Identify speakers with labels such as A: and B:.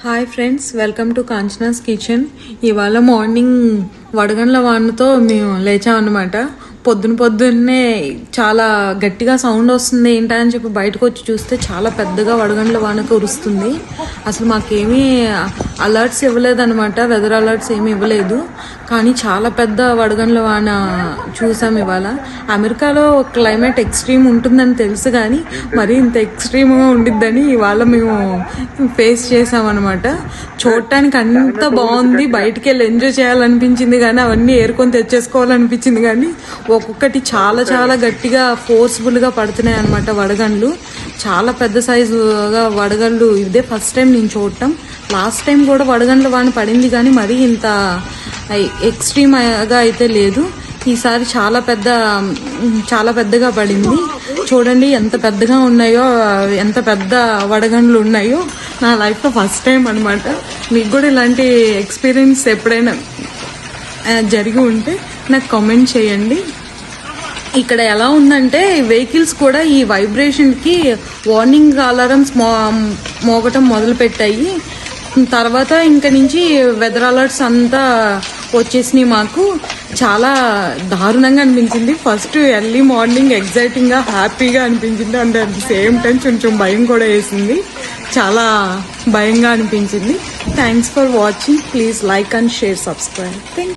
A: Hi friends, welcome to Kanchana's kitchen. ఇవాళ morning వడగండ్ల వానతో మేము లేచామన్నమాట. పొద్దున్నే చాలా గట్టిగా సౌండ్ వస్తుంది ఏంటా అని చెప్పి బయటకు వచ్చి చూస్తే చాలా పెద్దగా వడగండ్ల వాన కురుస్తుంది. అసలు మాకేమీ అలర్ట్స్ ఇవ్వలేదన్నమాట, వెదర్ అలర్ట్స్ ఏమి ఇవ్వలేదు. కానీ చాలా పెద్ద వడగండ్ల వాన చూసాం ఇవాళ. అమెరికాలో క్లైమేట్ ఎక్స్ట్రీమ్ ఉంటుందని తెలుసు కానీ మరీ ఇంత ఎక్స్ట్రీమ్గా ఉండిద్దని ఇవాళ మేము ఫేస్ చేసామన్నమాట. చూడటానికి అంత బాగుంది, బయటికి వెళ్ళి ఎంజాయ్ చేయాలనిపించింది కానీ అవన్నీ ఏరుకొని తెచ్చేసుకోవాలనిపించింది. కానీ ఒక్కొక్కటి చాలా చాలా గట్టిగా ఫోర్స్ఫుల్గా పడుతున్నాయి అన్నమాట వడగండ్లు. చాలా పెద్ద సైజుగా వడగండ్లు ఇదే ఫస్ట్ టైం నేను చూడటం. లాస్ట్ టైం కూడా వడగండ్ల వాన పడింది కానీ మరీ ఇంత ఎక్స్ట్రీమ్గా అయితే లేదు. ఈసారి చాలా పెద్దగా పడింది. చూడండి ఎంత పెద్దగా ఉన్నాయో, ఎంత పెద్ద వడగండ్లు ఉన్నాయో. నా లైఫ్లో ఫస్ట్ టైం అనమాట. మీకు కూడా ఇలాంటి ఎక్స్పీరియన్స్ ఎప్పుడైనా జరిగి ఉంటే నాకు కామెంట్ చేయండి. ఇక్కడ ఎలా ఉందంటే వెహికల్స్ కూడా ఈ వైబ్రేషన్కి వార్నింగ్ అలారమ్స్ మోగటం మొదలు పెట్టాయి. తర్వాత ఇంక నుంచి వెదర్ అలర్ట్స్ అంతా వచ్చేసినాయి. మాకు చాలా దారుణంగా అనిపించింది. ఫస్ట్ ఎర్లీ మార్నింగ్ ఎగ్జైటింగ్గా హ్యాపీగా అనిపించింది, and at the same time కొంచెం భయం కూడా వేసింది. చాలా భయంగా అనిపించింది. Thanks for watching. Please like and share, subscribe. Thank